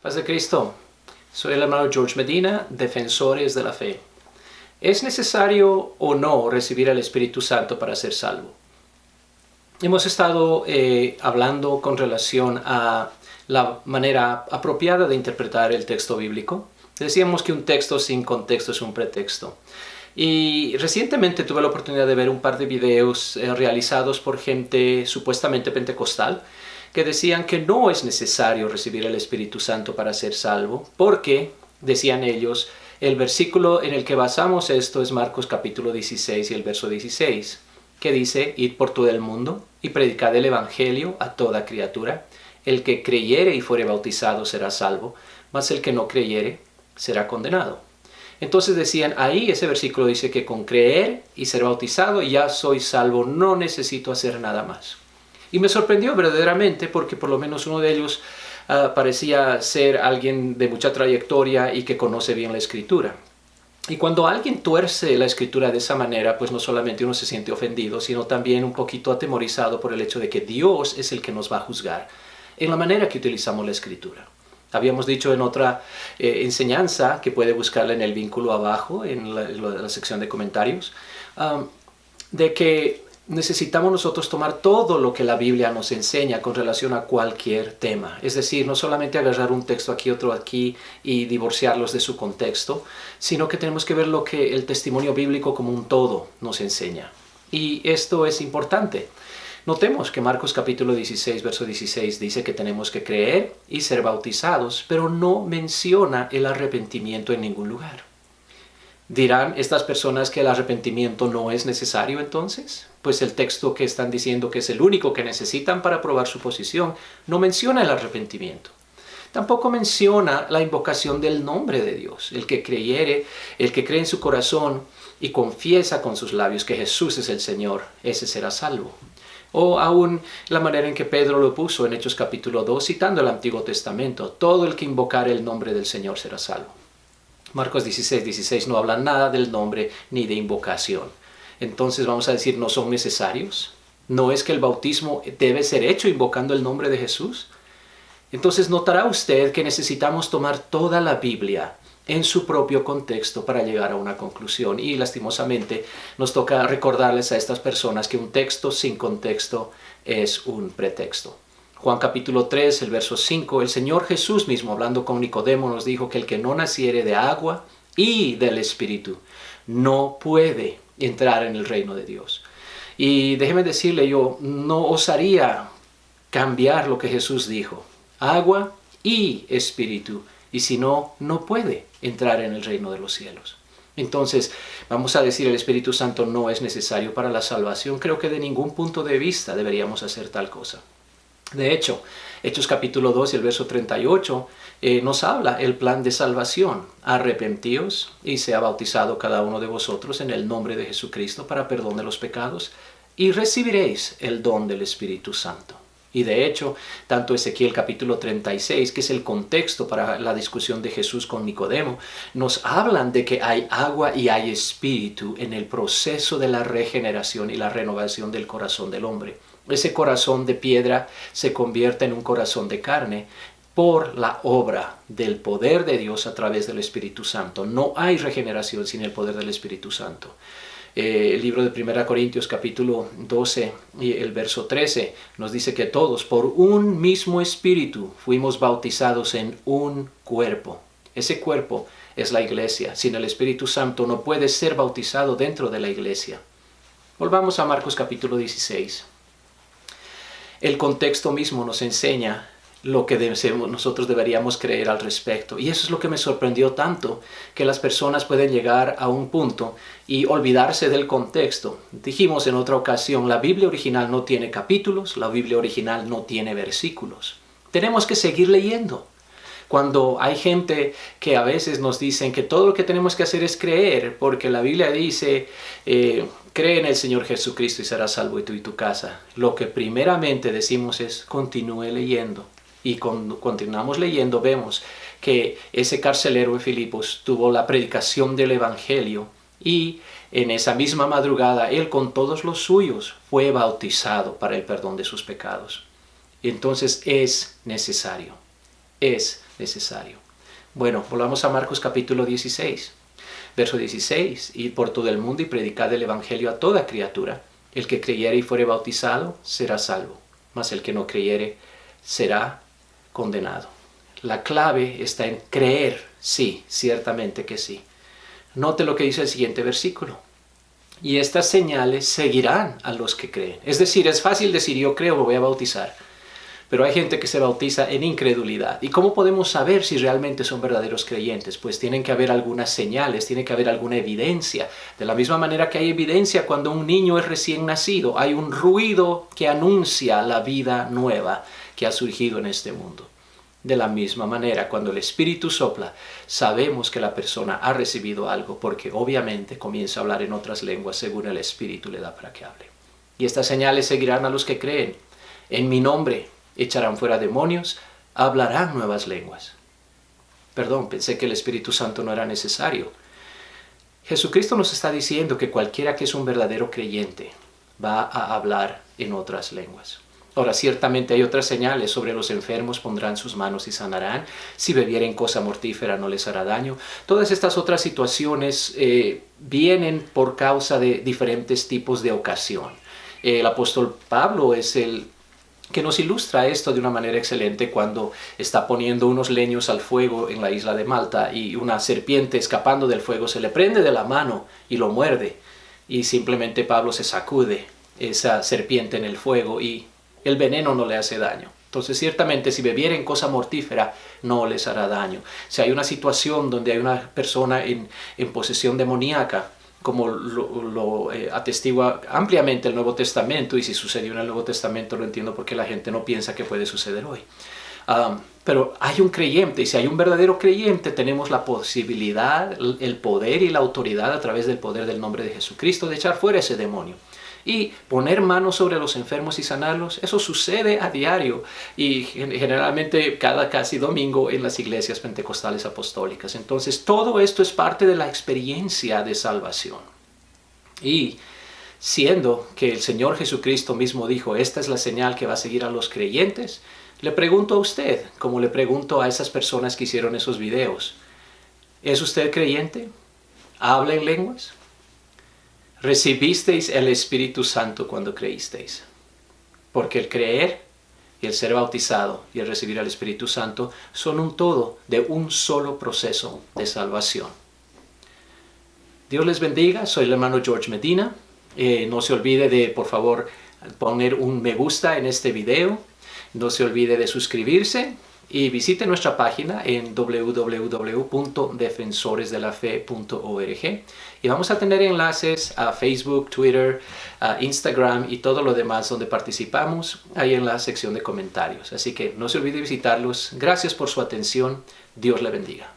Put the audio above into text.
Paz de Cristo. Soy el hermano George Medina, Defensores de la Fe. ¿Es necesario o no recibir al Espíritu Santo para ser salvo? Hemos estado hablando con relación a la manera apropiada de interpretar el texto bíblico. Decíamos que un texto sin contexto es un pretexto. Y recientemente tuve la oportunidad de ver un par de videos realizados por gente supuestamente pentecostal que decían que no es necesario recibir el Espíritu Santo para ser salvo, porque, decían ellos, el versículo en el que basamos esto es Marcos capítulo 16 y el verso 16, que dice: id por todo el mundo y predicad el Evangelio a toda criatura. El que creyere y fuere bautizado será salvo, mas el que no creyere será condenado. Entonces decían, ahí ese versículo dice que con creer y ser bautizado ya soy salvo, no necesito hacer nada más. Y me sorprendió verdaderamente porque por lo menos uno de ellos parecía ser alguien de mucha trayectoria y que conoce bien la Escritura. Y cuando alguien tuerce la Escritura de esa manera, pues no solamente uno se siente ofendido, sino también un poquito atemorizado por el hecho de que Dios es el que nos va a juzgar en la manera que utilizamos la Escritura. Habíamos dicho en otra enseñanza, que puede buscarla en el vínculo abajo, en la sección de comentarios, de que necesitamos nosotros tomar todo lo que la Biblia nos enseña con relación a cualquier tema. Es decir, no solamente agarrar un texto aquí, otro aquí y divorciarlos de su contexto, sino que tenemos que ver lo que el testimonio bíblico como un todo nos enseña. Y esto es importante. Notemos que Marcos capítulo 16, verso 16 dice que tenemos que creer y ser bautizados, pero no menciona el arrepentimiento en ningún lugar. ¿Dirán estas personas que el arrepentimiento no es necesario entonces? Pues el texto que están diciendo que es el único que necesitan para probar su posición no menciona el arrepentimiento. Tampoco menciona la invocación del nombre de Dios. El que creyere, el que cree en su corazón y confiesa con sus labios que Jesús es el Señor, ese será salvo. O aún la manera en que Pedro lo puso en Hechos capítulo 2, citando el Antiguo Testamento: todo el que invocare el nombre del Señor será salvo. Marcos 16, 16 no habla nada del nombre ni de invocación. Entonces vamos a decir, ¿no son necesarios? ¿No es que el bautismo debe ser hecho invocando el nombre de Jesús? Entonces notará usted que necesitamos tomar toda la Biblia en su propio contexto para llegar a una conclusión. Y lastimosamente nos toca recordarles a estas personas que un texto sin contexto es un pretexto. Juan capítulo 3, el verso 5, el Señor Jesús mismo, hablando con Nicodemo, nos dijo que el que no naciere de agua y del Espíritu no puede entrar en el reino de Dios. Y déjeme decirle, yo no osaría cambiar lo que Jesús dijo: agua y Espíritu, y si no, no puede entrar en el reino de los cielos. Entonces, vamos a decir, el Espíritu Santo no es necesario para la salvación. Creo que de ningún punto de vista deberíamos hacer tal cosa. De hecho, Hechos capítulo 2 y el verso 38 nos habla el plan de salvación. Arrepentíos y sea bautizado cada uno de vosotros en el nombre de Jesucristo para perdón de los pecados y recibiréis el don del Espíritu Santo. Y de hecho, tanto Ezequiel capítulo 36, que es el contexto para la discusión de Jesús con Nicodemo, nos hablan de que hay agua y hay espíritu en el proceso de la regeneración y la renovación del corazón del hombre. Ese corazón de piedra se convierte en un corazón de carne por la obra del poder de Dios a través del Espíritu Santo. No hay regeneración sin el poder del Espíritu Santo. El libro de 1 Corintios capítulo 12 y el verso 13 nos dice que todos por un mismo espíritu fuimos bautizados en un cuerpo. Ese cuerpo es la iglesia. Sin el Espíritu Santo no puede ser bautizado dentro de la iglesia. Volvamos a Marcos capítulo 16. El contexto mismo nos enseña lo que nosotros deberíamos creer al respecto. Y eso es lo que me sorprendió tanto, que las personas pueden llegar a un punto y olvidarse del contexto. Dijimos en otra ocasión, la Biblia original no tiene capítulos, la Biblia original no tiene versículos. Tenemos que seguir leyendo. Cuando hay gente que a veces nos dicen que todo lo que tenemos que hacer es creer, porque la Biblia dice, cree en el Señor Jesucristo y serás salvo tú y tu casa. Lo que primeramente decimos es, continúe leyendo. Y cuando continuamos leyendo vemos que ese carcelero en Filipos tuvo la predicación del Evangelio y en esa misma madrugada él con todos los suyos fue bautizado para el perdón de sus pecados. Entonces es necesario, es necesario. Bueno, volvamos a Marcos capítulo 16, verso 16. Id por todo el mundo y predicad el evangelio a toda criatura. El que creyere y fuere bautizado será salvo, mas el que no creyere será condenado. La clave está en creer, sí, ciertamente que sí. Note lo que dice el siguiente versículo. Y estas señales seguirán a los que creen. Es decir, es fácil decir yo creo, me voy a bautizar. Pero hay gente que se bautiza en incredulidad. ¿Y cómo podemos saber si realmente son verdaderos creyentes? Pues tienen que haber algunas señales, tiene que haber alguna evidencia. De la misma manera que hay evidencia cuando un niño es recién nacido, hay un ruido que anuncia la vida nueva que ha surgido en este mundo. De la misma manera, cuando el Espíritu sopla, sabemos que la persona ha recibido algo porque obviamente comienza a hablar en otras lenguas según el Espíritu le da para que hable. Y estas señales seguirán a los que creen. En mi nombre echarán fuera demonios, hablarán nuevas lenguas. Perdón, pensé que el Espíritu Santo no era necesario. Jesucristo nos está diciendo que cualquiera que es un verdadero creyente va a hablar en otras lenguas. Ahora, ciertamente hay otras señales. Sobre los enfermos pondrán sus manos y sanarán. Si bebieren cosa mortífera no les hará daño. Todas estas otras situaciones vienen por causa de diferentes tipos de ocasión. El apóstol Pablo es el que nos ilustra esto de una manera excelente cuando está poniendo unos leños al fuego en la isla de Malta y una serpiente escapando del fuego se le prende de la mano y lo muerde. Y simplemente Pablo se sacude esa serpiente en el fuego y el veneno no le hace daño. Entonces, ciertamente, si bebieren cosa mortífera, no les hará daño. Si hay una situación donde hay una persona en posesión demoníaca, como lo atestigua ampliamente el Nuevo Testamento, y si sucedió en el Nuevo Testamento, no entiendo por qué la gente no piensa que puede suceder hoy. Pero hay un creyente, y si hay un verdadero creyente, tenemos la posibilidad, el poder y la autoridad a través del poder del nombre de Jesucristo de echar fuera ese demonio. Y poner manos sobre los enfermos y sanarlos, eso sucede a diario y generalmente cada casi domingo en las iglesias pentecostales apostólicas. Entonces todo esto es parte de la experiencia de salvación. Y siendo que el Señor Jesucristo mismo dijo, esta es la señal que va a seguir a los creyentes, le pregunto a usted, como le pregunto a esas personas que hicieron esos videos, ¿es usted creyente? ¿Habla en lenguas? ¿Recibisteis el Espíritu Santo cuando creísteis? Porque el creer y el ser bautizado y el recibir al Espíritu Santo son un todo de un solo proceso de salvación. Dios les bendiga, soy el hermano George Medina. No se olvide de, por favor, poner un me gusta en este video. No se olvide de suscribirse y visite nuestra página en www.defensoresdelafe.org y vamos a tener enlaces a Facebook, Twitter, a Instagram y todo lo demás donde participamos ahí en la sección de comentarios. Así que no se olvide visitarlos. Gracias por su atención. Dios le bendiga.